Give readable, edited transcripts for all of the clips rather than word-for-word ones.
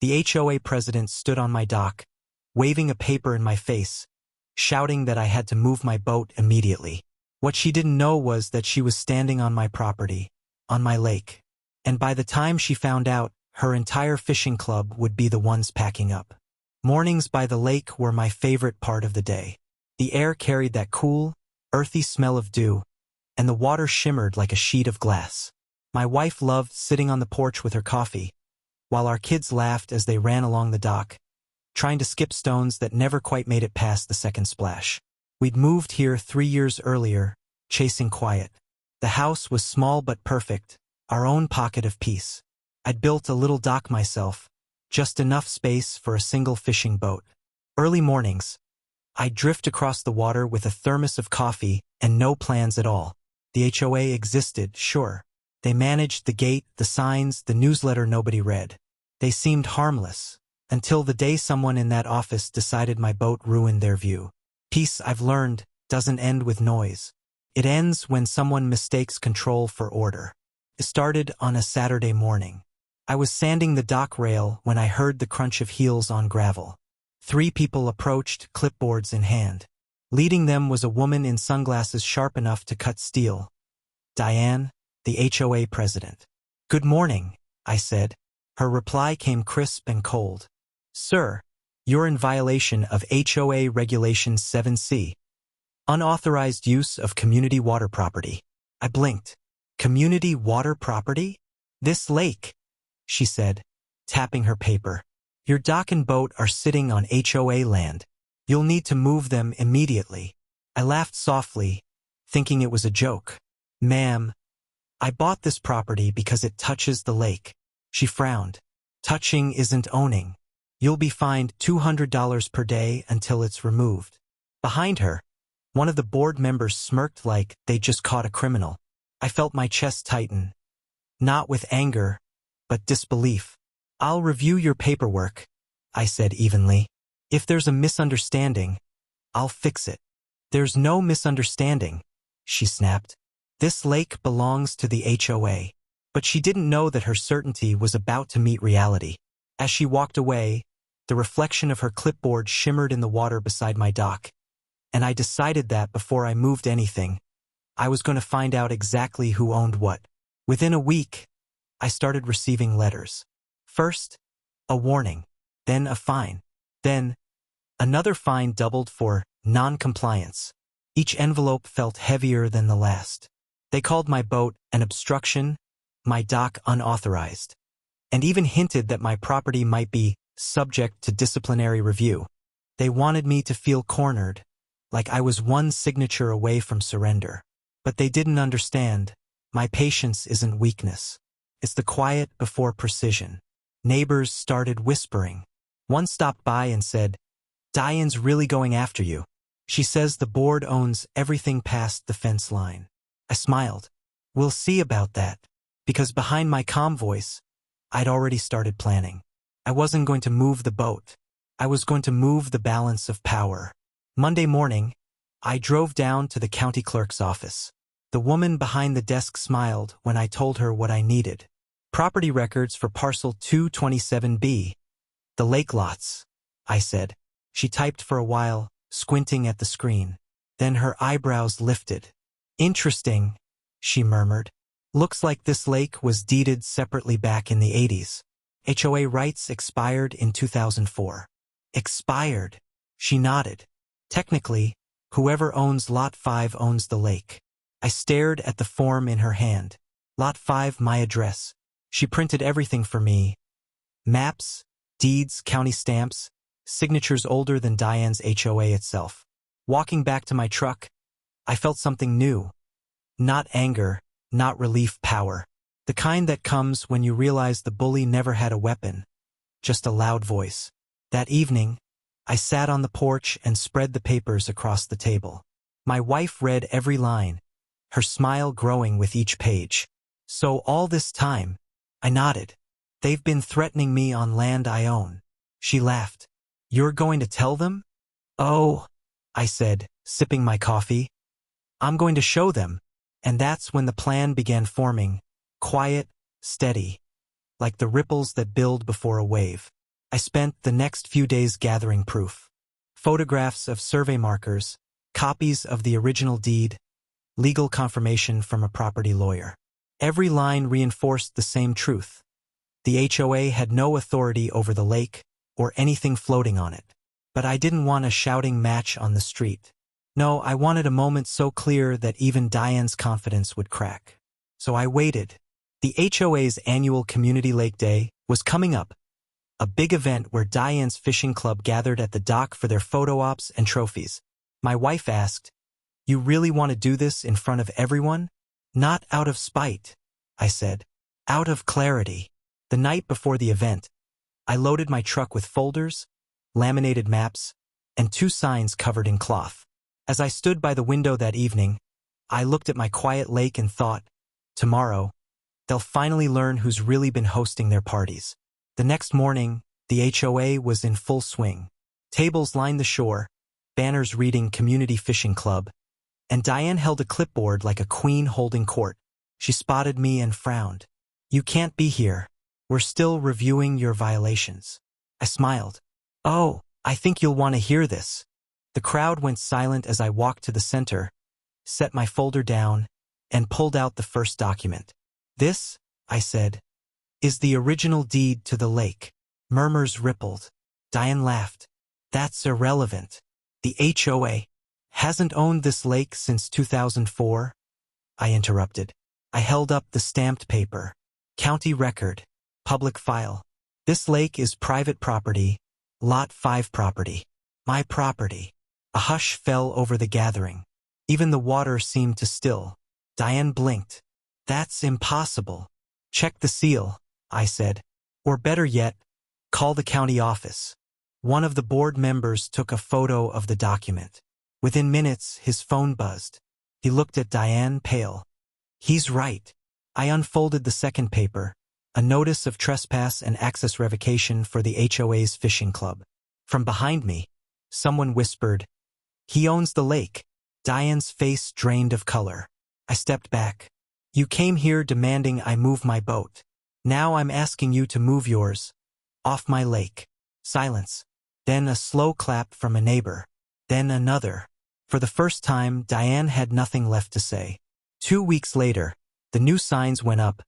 The HOA president stood on my dock, waving a paper in my face, shouting that I had to move my boat immediately. What she didn't know was that she was standing on my property, on my lake. And by the time she found out, her entire fishing club would be the ones packing up. Mornings by the lake were my favorite part of the day. The air carried that cool, earthy smell of dew, and the water shimmered like a sheet of glass. My wife loved sitting on the porch with her coffee, while our kids laughed as they ran along the dock, trying to skip stones that never quite made it past the second splash. We'd moved here 3 years earlier, chasing quiet. The house was small but perfect, our own pocket of peace. I'd built a little dock myself, just enough space for a single fishing boat. Early mornings, I'd drift across the water with a thermos of coffee and no plans at all. The HOA existed, sure. They managed the gate, the signs, the newsletter nobody read. They seemed harmless, until the day someone in that office decided my boat ruined their view. Peace, I've learned, doesn't end with noise. It ends when someone mistakes control for order. It started on a Saturday morning. I was sanding the dock rail when I heard the crunch of heels on gravel. 3 people approached, clipboards in hand. Leading them was a woman in sunglasses sharp enough to cut steel. Diane, the HOA president. "Good morning," I said. Her reply came crisp and cold. "Sir, you're in violation of HOA Regulation 7C. Unauthorized use of community water property." I blinked. "Community water property? This lake," she said, tapping her paper. "Your dock and boat are sitting on HOA land. You'll need to move them immediately." I laughed softly, thinking it was a joke. "Ma'am, I bought this property because it touches the lake." She frowned. "Touching isn't owning. You'll be fined $200 per day until it's removed." Behind her, one of the board members smirked like they'd just caught a criminal. I felt my chest tighten. Not with anger, but disbelief. "I'll review your paperwork," I said evenly. "If there's a misunderstanding, I'll fix it." "There's no misunderstanding," she snapped. "This lake belongs to the HOA." But she didn't know that her certainty was about to meet reality. As she walked away, the reflection of her clipboard shimmered in the water beside my dock. And I decided that before I moved anything, I was going to find out exactly who owned what. Within a week, I started receiving letters. First, a warning, then a fine, then another fine doubled for non-compliance. Each envelope felt heavier than the last. They called my boat an obstruction, my dock unauthorized, and even hinted that my property might be subject to disciplinary review. They wanted me to feel cornered, like I was one signature away from surrender. But they didn't understand. My patience isn't weakness. It's the quiet before precision. Neighbors started whispering. One stopped by and said, "Diane's really going after you. She says the board owns everything past the fence line." I smiled. "We'll see about that." Because behind my calm voice, I'd already started planning. I wasn't going to move the boat. I was going to move the balance of power. Monday morning, I drove down to the county clerk's office. The woman behind the desk smiled when I told her what I needed. "Property records for parcel 227B. The lake lots," I said. She typed for a while, squinting at the screen. Then her eyebrows lifted. "Interesting," she murmured. "Looks like this lake was deeded separately back in the 80s. HOA rights expired in 2004. "Expired?" She nodded. "Technically, whoever owns Lot 5 owns the lake." I stared at the form in her hand. "Lot 5, my address." She printed everything for me. Maps, deeds, county stamps, signatures older than Diane's HOA itself. Walking back to my truck, I felt something new. Not anger, not relief, power. The kind that comes when you realize the bully never had a weapon, just a loud voice. That evening, I sat on the porch and spread the papers across the table. My wife read every line, her smile growing with each page. "So all this time," I nodded. "They've been threatening me on land I own." She laughed. "You're going to tell them?" "Oh," I said, sipping my coffee. "I'm going to show them." And that's when the plan began forming, quiet, steady, like the ripples that build before a wave. I spent the next few days gathering proof. Photographs of survey markers, copies of the original deed, legal confirmation from a property lawyer. Every line reinforced the same truth. The HOA had no authority over the lake or anything floating on it. But I didn't want a shouting match on the street. No, I wanted a moment so clear that even Diane's confidence would crack. So I waited. The HOA's annual Community Lake Day was coming up, a big event where Diane's fishing club gathered at the dock for their photo ops and trophies. My wife asked, "You really want to do this in front of everyone?" "Not out of spite," I said. "Out of clarity." The night before the event, I loaded my truck with folders, laminated maps, and 2 signs covered in cloth. As I stood by the window that evening, I looked at my quiet lake and thought, tomorrow, they'll finally learn who's really been hosting their parties. The next morning, the HOA was in full swing. Tables lined the shore, banners reading Community Fishing Club, and Diane held a clipboard like a queen holding court. She spotted me and frowned. "You can't be here. We're still reviewing your violations." I smiled. "Oh, I think you'll want to hear this." The crowd went silent as I walked to the center, set my folder down, and pulled out the first document. "This," I said, "is the original deed to the lake." Murmurs rippled. Diane laughed. "That's irrelevant. The HOA hasn't owned this lake since 2004. I interrupted. I held up the stamped paper. "County record. Public file. This lake is private property, Lot 5 property. My property." A hush fell over the gathering. Even the water seemed to still. Diane blinked. "That's impossible." "Check the seal," I said. "Or better yet, call the county office." One of the board members took a photo of the document. Within minutes, his phone buzzed. He looked at Diane, pale. "He's right." I unfolded the second paper, a notice of trespass and access revocation for the HOA's fishing club. From behind me, someone whispered, "He owns the lake." Diane's face drained of color. I stepped back. "You came here demanding I move my boat. Now I'm asking you to move yours. Off my lake." Silence. Then a slow clap from a neighbor. Then another. For the first time, Diane had nothing left to say. 2 weeks later, the new signs went up.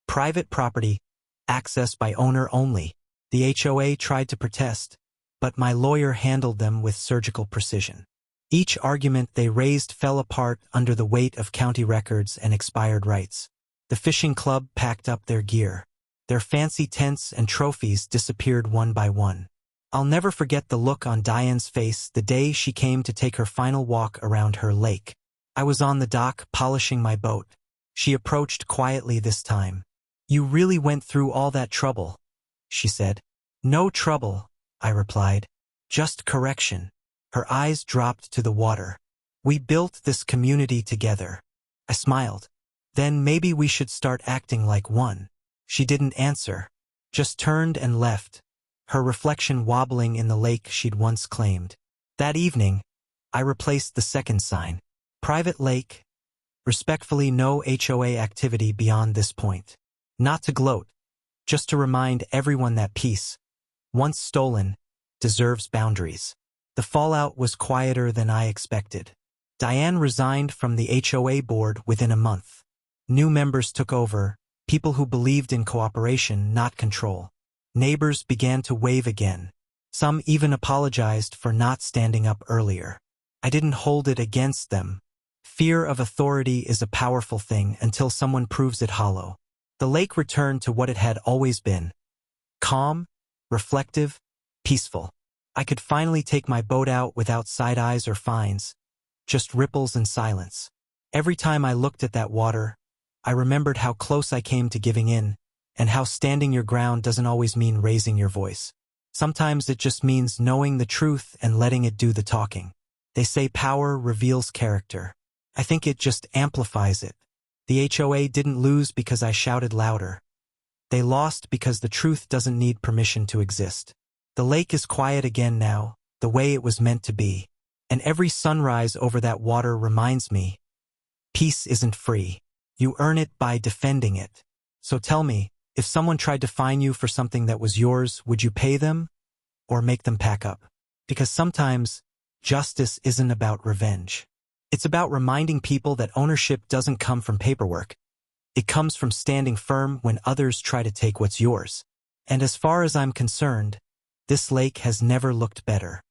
Private property, access by owner only. The HOA tried to protest, but my lawyer handled them with surgical precision. Each argument they raised fell apart under the weight of county records and expired rights. The fishing club packed up their gear. Their fancy tents and trophies disappeared one by one. I'll never forget the look on Diane's face the day she came to take her final walk around her lake. I was on the dock polishing my boat. She approached quietly this time. "You really went through all that trouble," she said. "No trouble," I replied. "Just correction." Her eyes dropped to the water. "We built this community together." I smiled. "Then maybe we should start acting like one." She didn't answer, just turned and left, her reflection wobbling in the lake she'd once claimed. That evening, I replaced the second sign. Private lake. Respectfully, no HOA activity beyond this point. Not to gloat, just to remind everyone that peace, once stolen, deserves boundaries. The fallout was quieter than I expected. Diane resigned from the HOA board within a month. New members took over, people who believed in cooperation, not control. Neighbors began to wave again. Some even apologized for not standing up earlier. I didn't hold it against them. Fear of authority is a powerful thing until someone proves it hollow. The lake returned to what it had always been. Calm, reflective, peaceful. I could finally take my boat out without side eyes or fines, just ripples and silence. Every time I looked at that water, I remembered how close I came to giving in, and how standing your ground doesn't always mean raising your voice. Sometimes it just means knowing the truth and letting it do the talking. They say power reveals character. I think it just amplifies it. The HOA didn't lose because I shouted louder. They lost because the truth doesn't need permission to exist. The lake is quiet again now, the way it was meant to be. And every sunrise over that water reminds me, peace isn't free. You earn it by defending it. So tell me, If someone tried to fine you for something that was yours, would you pay them or make them pack up? Because sometimes justice isn't about revenge. It's about reminding people that ownership doesn't come from paperwork. It comes from standing firm when others try to take what's yours. And as far as I'm concerned, this lake has never looked better.